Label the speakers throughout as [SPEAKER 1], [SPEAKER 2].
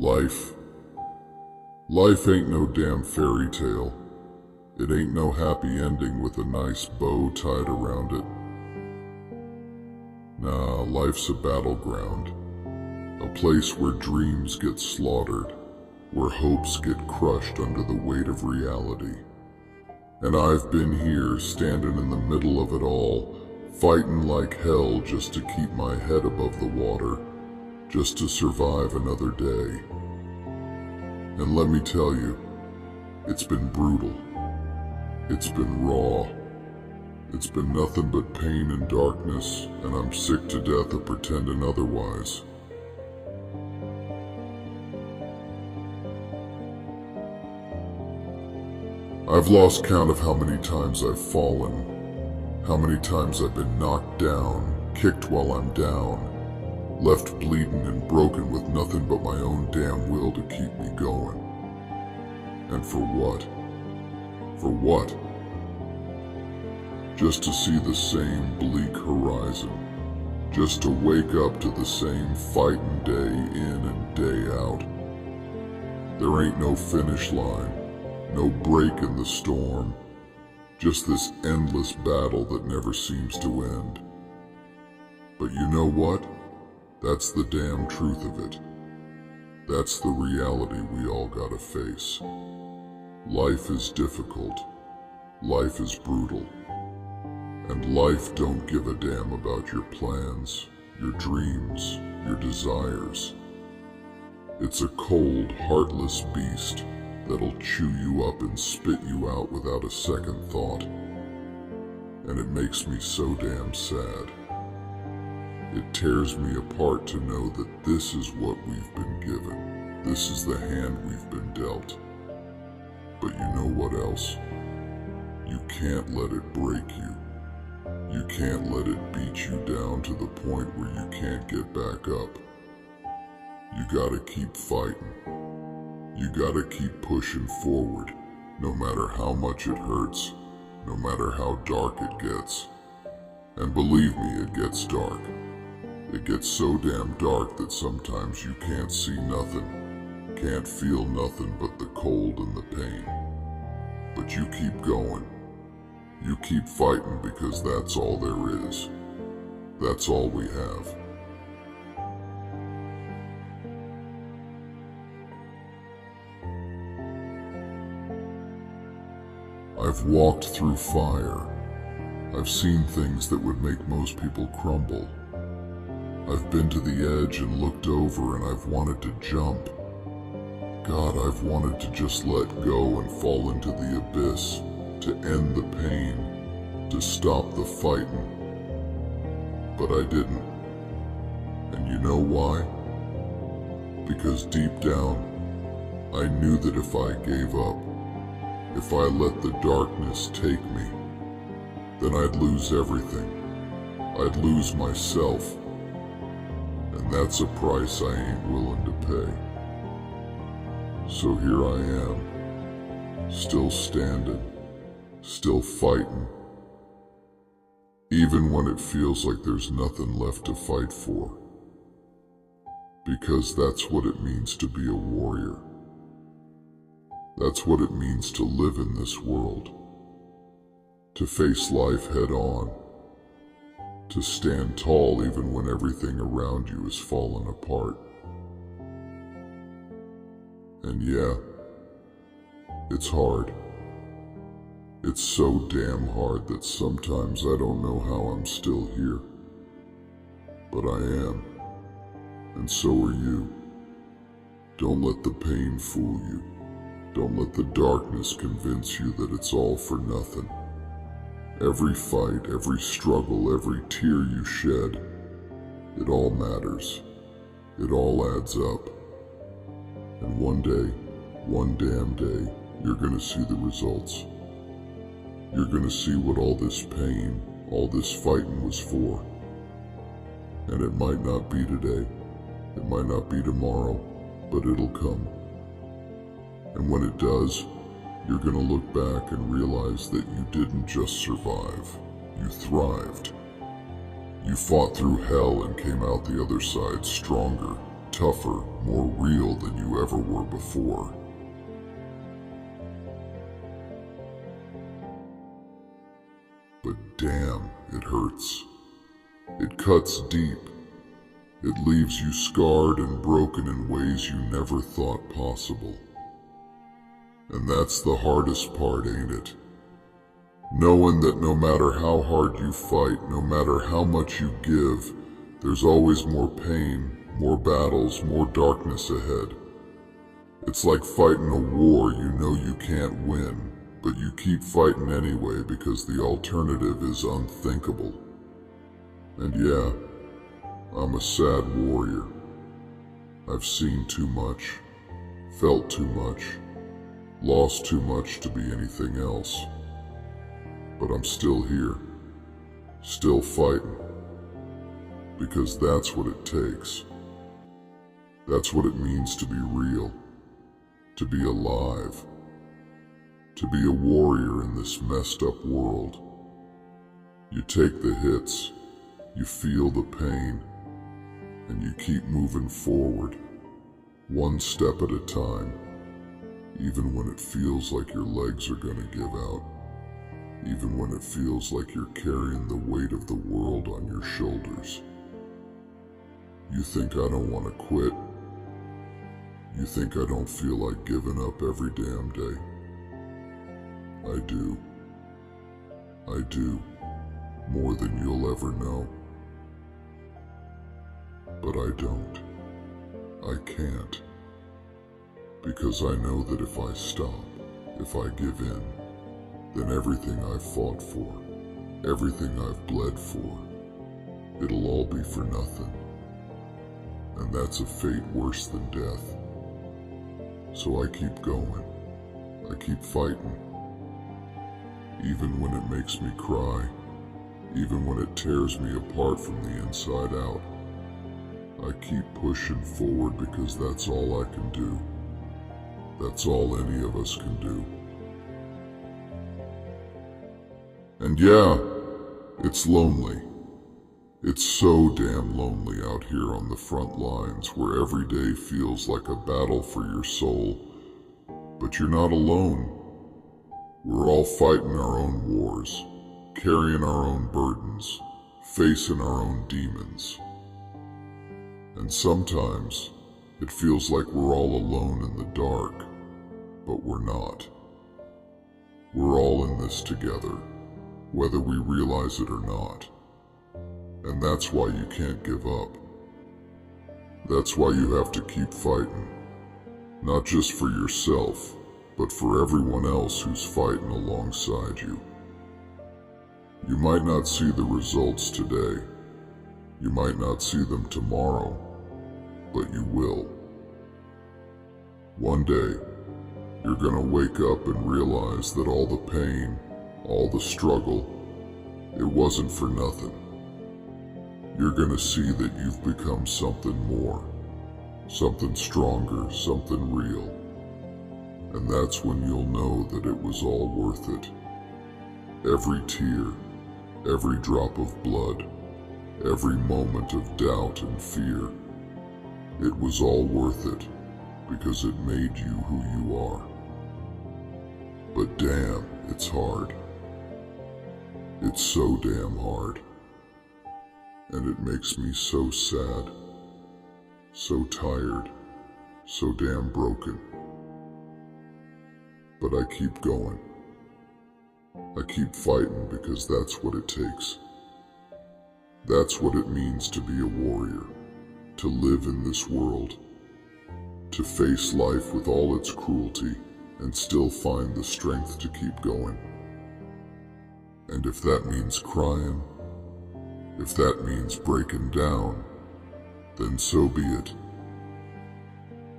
[SPEAKER 1] Life. Life ain't no damn fairy tale. It ain't no happy ending with a nice bow tied around it. Nah, life's a battleground. A place where dreams get slaughtered, where hopes get crushed under the weight of reality. And I've been here, standing in the middle of it all, fighting like hell just to keep my head above the water, just to survive another day. And let me tell you, it's been brutal. It's been raw. It's been nothing but pain and darkness, and I'm sick to death of pretending otherwise. I've lost count of how many times I've fallen, how many times I've been knocked down, kicked while I'm down, left bleeding and broken with nothing but my own damn will to keep me going. And for what? For what? Just to see the same bleak horizon, just to wake up to the same fighting day in and day out. There ain't no finish line, no break in the storm, just this endless battle that never seems to end. But you know what? That's the damn truth of it. That's the reality we all gotta face. Life is difficult. Life is brutal. And life don't give a damn about your plans, your dreams, your desires. It's a cold, heartless beast that'll chew you up and spit you out without a second thought. And it makes me so damn sad. It tears me apart to know that this is what we've been given. This is the hand we've been dealt. But you know what else? You can't let it break you. You can't let it beat you down to the point where you can't get back up. You gotta keep fighting. You gotta keep pushing forward, no matter how much it hurts, no matter how dark it gets. And believe me, it gets dark. It gets so damn dark that sometimes you can't see nothing, can't feel nothing but the cold and the pain. But you keep going. You keep fighting because that's all there is. That's all we have. I've walked through fire. I've seen things that would make most people crumble. I've been to the edge and looked over, and I've wanted to jump. God, I've wanted to just let go and fall into the abyss, to end the pain, to stop the fighting. But I didn't. And you know why? Because deep down, I knew that if I gave up, if I let the darkness take me, then I'd lose everything. I'd lose myself. And that's a price I ain't willing to pay. So here I am, still standing, still fighting, even when it feels like there's nothing left to fight for. Because that's what it means to be a warrior. That's what it means to live in this world. To face life head on. To stand tall even when everything around you is falling apart. And yeah, it's hard. It's so damn hard that sometimes I don't know how I'm still here. But I am. And so are you. Don't let the pain fool you. Don't let the darkness convince you that it's all for nothing. Every fight, every struggle, every tear you shed, it all matters. It all adds up. And one day, one damn day, you're gonna see the results. You're gonna see what all this pain, all this fighting was for. And it might not be today, it might not be tomorrow, but it'll come. And when it does, you're gonna look back and realize that you didn't just survive, you thrived. You fought through hell and came out the other side stronger, tougher, more real than you ever were before. But damn, it hurts. It cuts deep. It leaves you scarred and broken in ways you never thought possible. And that's the hardest part, ain't it? Knowing that no matter how hard you fight, no matter how much you give, there's always more pain, more battles, more darkness ahead. It's like fighting a war you know you can't win, but you keep fighting anyway because the alternative is unthinkable. And yeah, I'm a sad warrior. I've seen too much, felt too much, lost too much to be anything else. But I'm still here, still fighting, because that's what it takes. That's what it means to be real, to be alive, to be a warrior in this messed up world. You take the hits, you feel the pain, and you keep moving forward, one step at a time, even when it feels like your legs are gonna give out, even when it feels like you're carrying the weight of the world on your shoulders. You think I don't want to quit? You think I don't feel like giving up every damn day? I do. I do, more than you'll ever know. But I don't. I can't. Because I know that if I stop, if I give in, then everything I've fought for, everything I've bled for, it'll all be for nothing. And that's a fate worse than death. So I keep going. I keep fighting. Even when it makes me cry, even when it tears me apart from the inside out, I keep pushing forward because that's all I can do. That's all any of us can do. And yeah, it's lonely. It's so damn lonely out here on the front lines where every day feels like a battle for your soul. But you're not alone. We're all fighting our own wars, carrying our own burdens, facing our own demons. And sometimes it feels like we're all alone in the dark, but we're not. We're all in this together, whether we realize it or not. And that's why you can't give up. That's why you have to keep fighting, not just for yourself, but for everyone else who's fighting alongside you. You might not see the results today. You might not see them tomorrow, but you will. One day, you're gonna wake up and realize that all the pain, all the struggle, it wasn't for nothing. You're gonna see that you've become something more, something stronger, something real. And that's when you'll know that it was all worth it. Every tear, every drop of blood, every moment of doubt and fear, it was all worth it because it made you who you are. But damn, it's hard. It's so damn hard. And it makes me so sad, so tired, so damn broken. But I keep going. I keep fighting because that's what it takes. That's what it means to be a warrior, to live in this world, to face life with all its cruelty and still find the strength to keep going. And if that means crying, if that means breaking down, then so be it.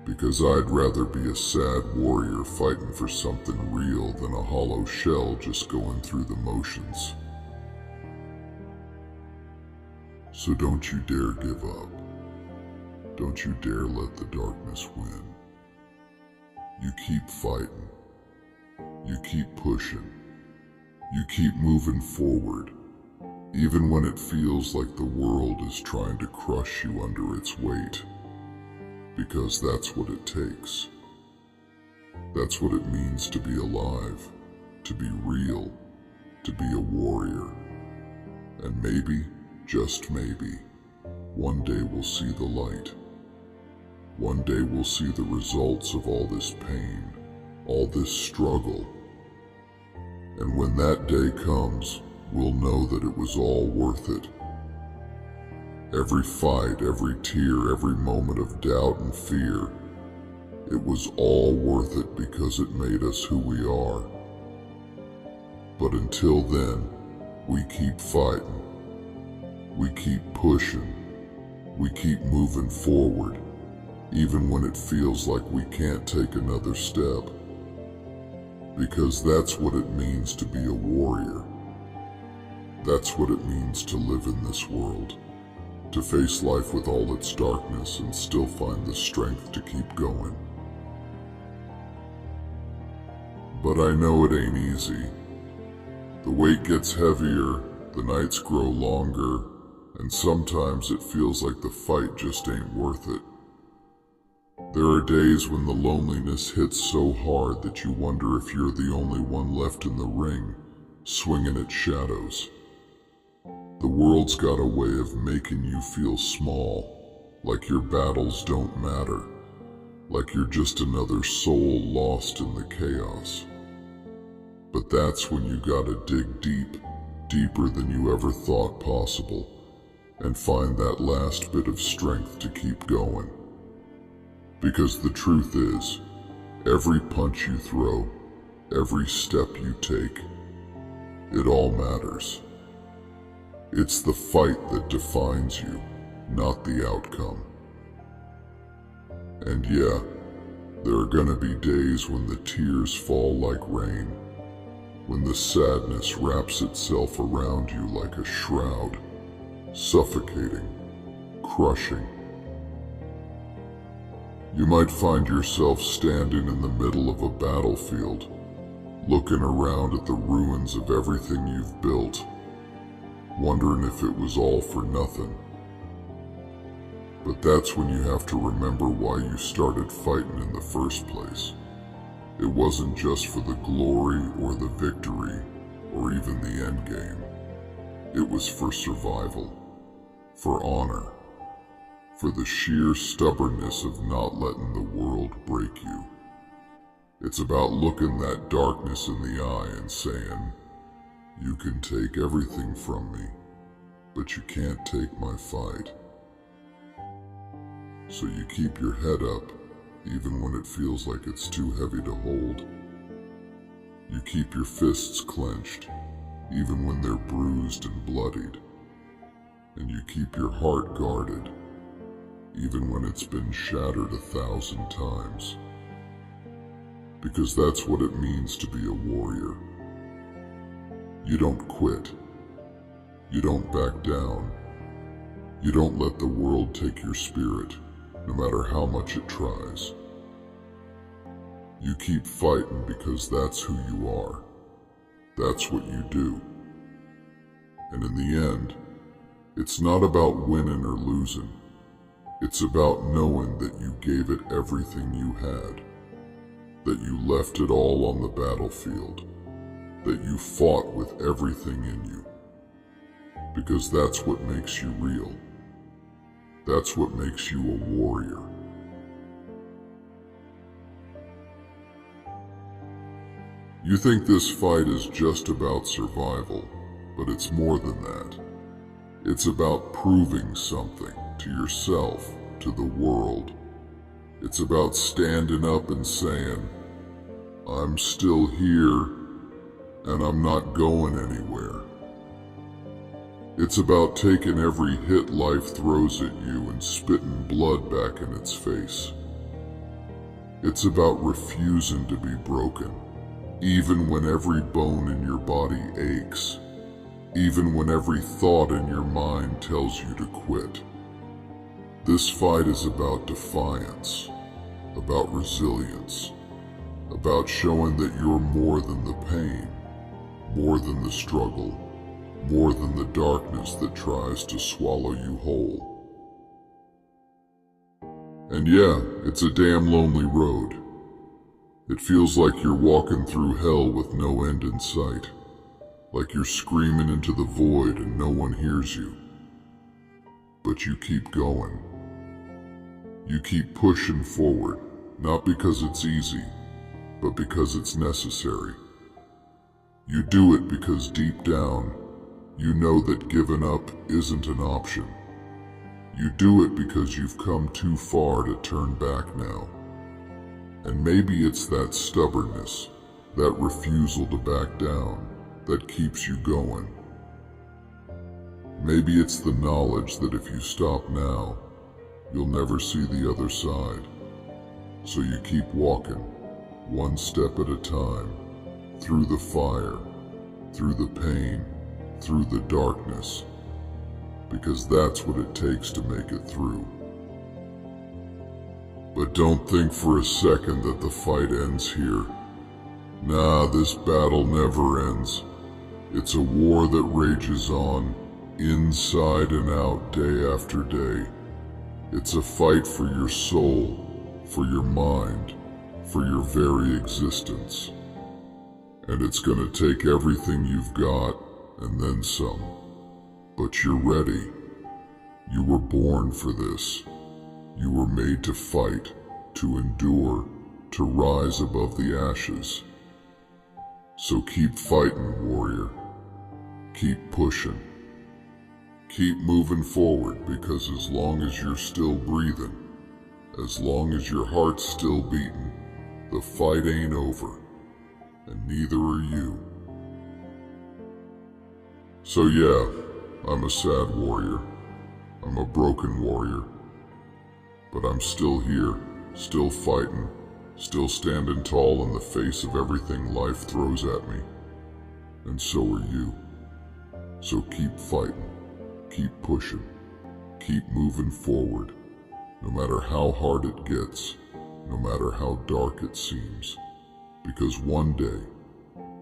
[SPEAKER 1] Because I'd rather be a sad warrior fighting for something real than a hollow shell just going through the motions. So don't you dare give up. Don't you dare let the darkness win. You keep fighting. You keep pushing. You keep moving forward, even when it feels like the world is trying to crush you under its weight. because that's what it takes. That's what it means to be alive, to be real, to be a warrior. And maybe, just maybe, one day we'll see the light. One day we'll see the results of all this pain, all this struggle. And when that day comes, we'll know that it was all worth it. Every fight, every tear, every moment of doubt and fear, it was all worth it because it made us who we are. But until then, we keep fighting. We keep pushing. We keep moving forward, even when it feels like we can't take another step. Because that's what it means to be a warrior. That's what it means to live in this world. To face life with all its darkness and still find the strength to keep going. But I know it ain't easy. The weight gets heavier, the nights grow longer, and sometimes it feels like the fight just ain't worth it. There are days when the loneliness hits so hard that you wonder if you're the only one left in the ring, swinging its shadows. The world's got a way of making you feel small, like your battles don't matter, like you're just another soul lost in the chaos. But that's when you gotta dig deep, deeper than you ever thought possible, and find that last bit of strength to keep going. Because the truth is, every punch you throw, every step you take, it all matters. It's the fight that defines you, not the outcome. And yeah, there are gonna be days when the tears fall like rain, when the sadness wraps itself around you like a shroud, suffocating, crushing. You might find yourself standing in the middle of a battlefield, looking around at the ruins of everything you've built, wondering if it was all for nothing. But that's when you have to remember why you started fighting in the first place. It wasn't just for the glory or the victory or even the end game. It was for survival, for honor, for the sheer stubbornness of not letting the world break you. It's about looking that darkness in the eye and saying, "You can take everything from me, but you can't take my fight." So you keep your head up, even when it feels like it's too heavy to hold. You keep your fists clenched, even when they're bruised and bloodied. And you keep your heart guarded, even when it's been shattered 1,000 times. Because that's what it means to be a warrior. You don't quit. You don't back down. You don't let the world take your spirit, no matter how much it tries. You keep fighting because that's who you are. That's what you do. And in the end, it's not about winning or losing. It's about knowing that you gave it everything you had, that you left it all on the battlefield, that you fought with everything in you. Because that's what makes you real. That's what makes you a warrior. You think this fight is just about survival, but it's more than that. It's about proving something to yourself, to the world. It's about standing up and saying, "I'm still here, and I'm not going anywhere." It's about taking every hit life throws at you and spitting blood back in its face. It's about refusing to be broken, even when every bone in your body aches, even when every thought in your mind tells you to quit. This fight is about defiance, about resilience, about showing that you're more than the pain, more than the struggle, more than the darkness that tries to swallow you whole. And yeah, it's a damn lonely road. It feels like you're walking through hell with no end in sight. Like you're screaming into the void and no one hears you. But you keep going. You keep pushing forward, not because it's easy, but because it's necessary. You do it because deep down, you know that giving up isn't an option. You do it because you've come too far to turn back now. And maybe it's that stubbornness, that refusal to back down, that keeps you going. Maybe it's the knowledge that if you stop now, you'll never see the other side. So you keep walking, one step at a time, through the fire, through the pain, through the darkness, because that's what it takes to make it through. But don't think for a second that the fight ends here. Nah, this battle never ends. It's a war that rages on, inside and out, day after day. It's a fight for your soul, for your mind, for your very existence. And it's gonna take everything you've got, and then some. But you're ready. You were born for this. You were made to fight, to endure, to rise above the ashes. So keep fighting, warrior. Keep pushing. Keep moving forward, because as long as you're still breathing, as long as your heart's still beating, the fight ain't over, and neither are you. So yeah, I'm a sad warrior. I'm a broken warrior. But I'm still here, still fighting, still standing tall in the face of everything life throws at me. And so are you. So keep fighting, keep pushing, keep moving forward, no matter how hard it gets, no matter how dark it seems. Because one day,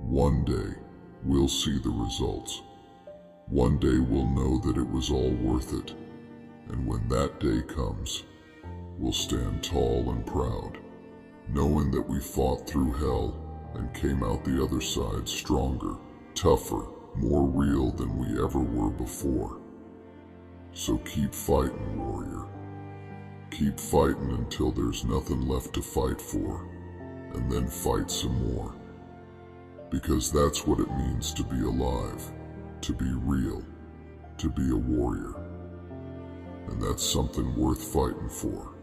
[SPEAKER 1] we'll see the results. One day we'll know that it was all worth it. And when that day comes, we'll stand tall and proud, knowing that we fought through hell and came out the other side stronger, tougher, more real than we ever were before. So keep fighting, warrior. Keep fighting until there's nothing left to fight for, and then fight some more. Because that's what it means to be alive, to be real, to be a warrior. And that's something worth fighting for.